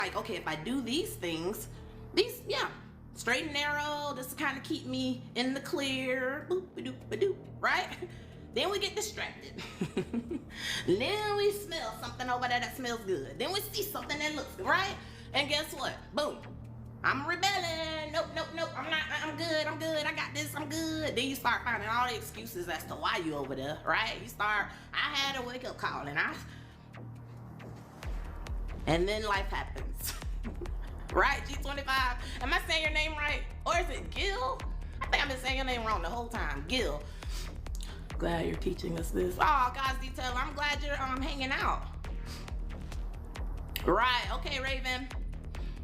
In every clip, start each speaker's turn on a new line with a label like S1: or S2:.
S1: like, okay, if I do these things, straight and narrow, this will kind of keep me in the clear, boop-a-doop-a-doop, right? Then we get distracted. Then we smell something over there that smells good. Then we see something that looks good, right? And guess what? Boom. I'm rebelling. Nope. I'm good. I got this. I'm good. Then you start finding all the excuses as to why you over there, right? I had a wake up call and then life happens. Right, G25? Am I saying your name right? Or is it Gil? I think I've been saying your name wrong the whole time. Gil. Glad you're teaching us this. Oh, God's detail. I'm glad you're hanging out. Right, okay, Raven.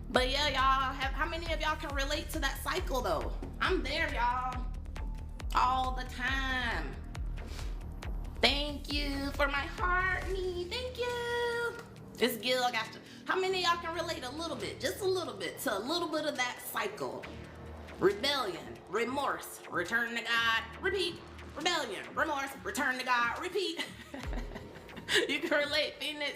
S1: But yeah, y'all, how many of y'all can relate to that cycle though? I'm there, y'all. All the time. Thank you for my heart, me. Thank you. It's Gil, I got you. How many of y'all can relate a little bit, just a little bit, to a little bit of that cycle? Rebellion, remorse, return to God, repeat. Rebellion, remorse, return to God, repeat. You can relate, Phoenix.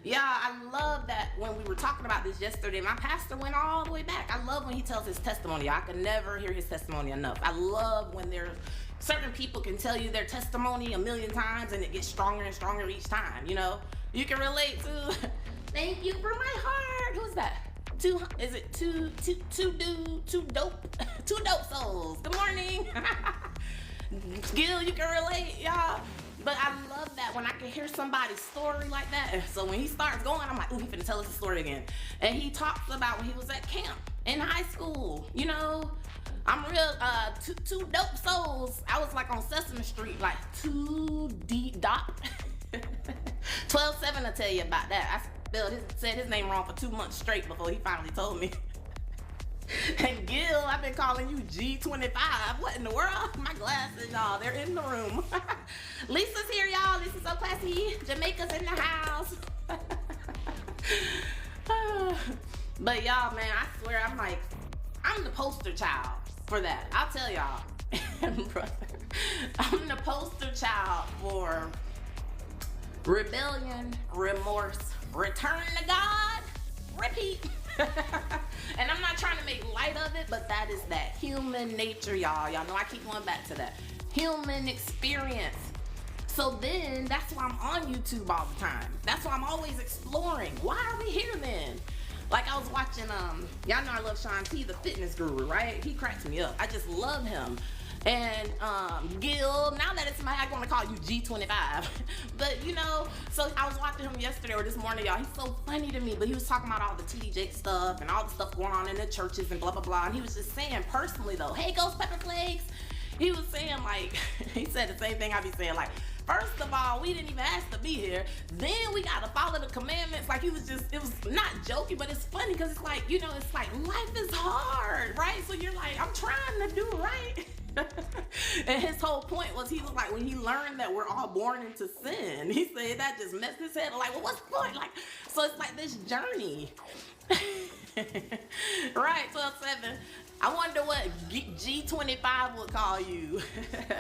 S1: Yeah, I love that when we were talking about this yesterday, my pastor went all the way back. I love when he tells his testimony. I can never hear his testimony enough. I love when there's certain people can tell you their testimony a million times and it gets stronger and stronger each time, you know? You can relate to, thank you for my heart. Who's that? Two dope souls. Good morning. Gil, you can relate, y'all. But I love that when I can hear somebody's story like that. So when he starts going, I'm like, ooh, he finna tell us the story again. And he talks about when he was at camp in high school, you know. I'm real, two dope souls. I was like on Sesame Street, like 2D dot. 12-7 will tell you about that. I said his name wrong for 2 months straight before he finally told me. And Gil, I've been calling you G25. What in the world? My glasses, y'all, they're in the room. Lisa's here, y'all. Lisa's so classy. Jamaica's in the house. But y'all, man, I swear, I'm the poster child for that. I'll tell y'all. Brother, I'm the poster child for rebellion, remorse, return to God, repeat. And I'm not trying to make light of it, but that is that human nature, y'all. Y'all know I keep going back to that. Human experience. So then, that's why I'm on YouTube all the time. That's why I'm always exploring. Why are we here then? Like I was watching, y'all know I love Sean T, the fitness guru, right? He cracks me up. I just love him. And Gil, now that it's I'm gonna call you G25. But you know, so I was watching him yesterday or this morning, y'all. He's so funny to me, but he was talking about all the TD Jakes stuff and all the stuff going on in the churches and blah blah blah. And he was just saying personally though, hey, Ghost Pepper Flakes. He was saying like, he said the same thing I be saying, like, first of all, we didn't even ask to be here. Then we gotta follow the commandments. Like he was just, it was not joking, but it's funny because it's like, you know, it's like life is hard, right? So you're like, I'm trying to do right. And his whole point was, he was like, when he learned that we're all born into sin, he said that just messed his head. Like, well, what's the point? Like, so it's like this journey. Right, 12-7. I wonder what G25 would call you.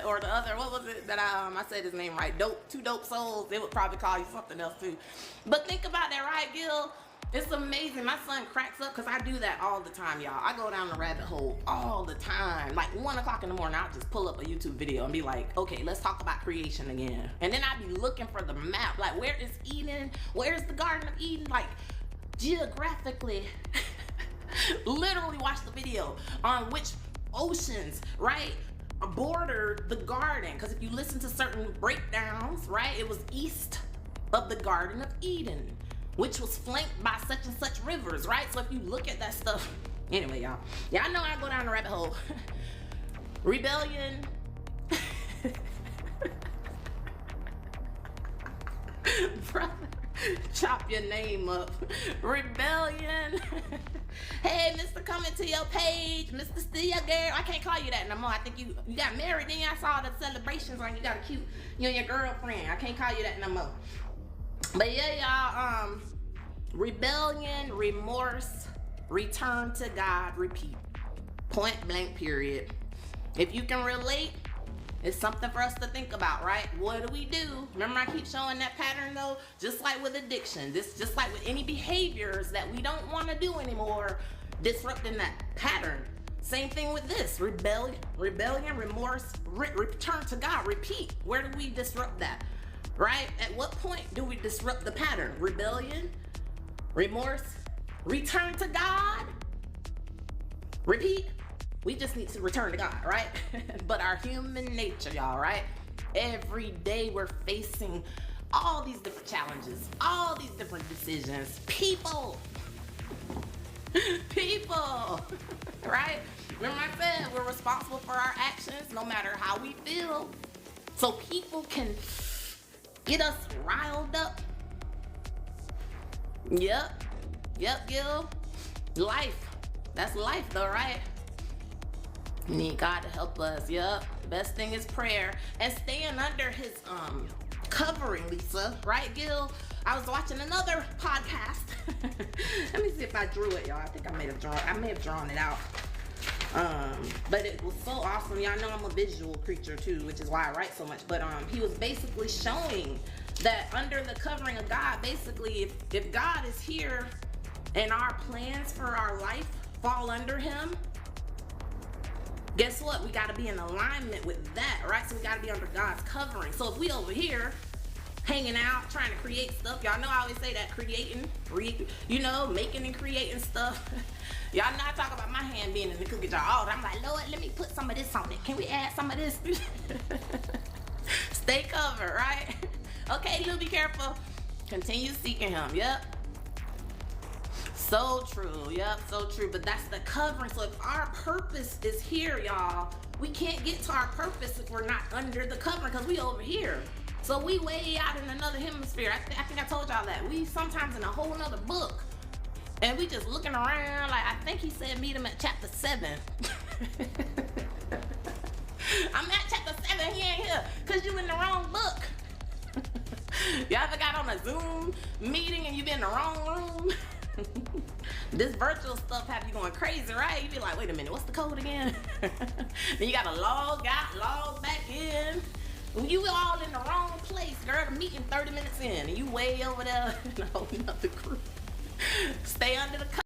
S1: Or the other, what was it that I said his name right? Two dope souls. They would probably call you something else too. But think about that, right, Gil? It's amazing. My son cracks up because I do that all the time, y'all. I go down the rabbit hole all the time. Like 1 o'clock in the morning, I'll just pull up a YouTube video and be like, okay, let's talk about creation again. And then I'll be looking for the map. Like, where is Eden? Where's the Garden of Eden? Like, geographically. Literally watch the video on which oceans, right, border the garden. Because if you listen to certain breakdowns, right, it was east of the Garden of Eden, which was flanked by such and such rivers, right? So if you look at that stuff, anyway, y'all. Yeah, I know I go down the rabbit hole. Rebellion. Brother, chop your name up. Rebellion. Hey, Mr. Coming to your page, Mr. Still Your Girl. I can't call you that no more. I think you got married, then I saw the celebrations on you got a cute, you and your girlfriend. I can't call you that no more. But yeah, y'all, rebellion, remorse, return to God, repeat. Point blank, period. If you can relate, It's something for us to think about, right? What do we do? Remember, I keep showing that pattern though, just like with addiction, just like with any behaviors that we don't want to do anymore, disrupting that pattern. Same thing with this, rebellion, remorse, return to God, repeat. Where do we disrupt that, right? At what point do we disrupt the pattern? Rebellion, remorse, return to God, repeat. We just need to return to God, right? But our human nature, y'all, right? Every day we're facing all these different challenges, all these different decisions. People, right? Remember I said we're responsible for our actions no matter how we feel. So people can get us riled up. Yep, Gil. Life. That's life though, right? We need God to help us. Yup. Best thing is prayer and staying under his covering, Lisa. Right, Gil? I was watching another podcast. Let me see if I drew it, y'all. I think I may have drawn it out. But it was so awesome. Y'all know I'm a visual creature too, which is why I write so much. But he was basically showing that under the covering of God, basically if God is here and our plans for our life fall under him, guess what? We got to be in alignment with that, right? So we got to be under God's covering. So if we over here hanging out, trying to create stuff, y'all know I always say that creating, making and creating stuff. Y'all know I talk about my hand being in the cookie jar all the time. I'm like, Lord, let me put some of this on it. Can we add some of this? Stay covered, right? Okay, Lou, be careful. Continue seeking him. Yep. So true. Yep, so true. But that's the covering. So if our purpose is here, y'all, we can't get to our purpose if we're not under the covering because we over here. So we way out in another hemisphere. I think I told y'all that. We sometimes in a whole nother book. And we just looking around like, I think he said meet him at chapter 7. I'm at chapter 7, he ain't here. Because you in the wrong book. Y'all ever got on a Zoom meeting and you been in the wrong room? This virtual stuff have you going crazy, right? You be like, wait a minute, what's the code again? Then you gotta log out, log back in. You all in the wrong place, girl. The meeting 30 minutes in, and you way over there in a whole nother group. Stay under the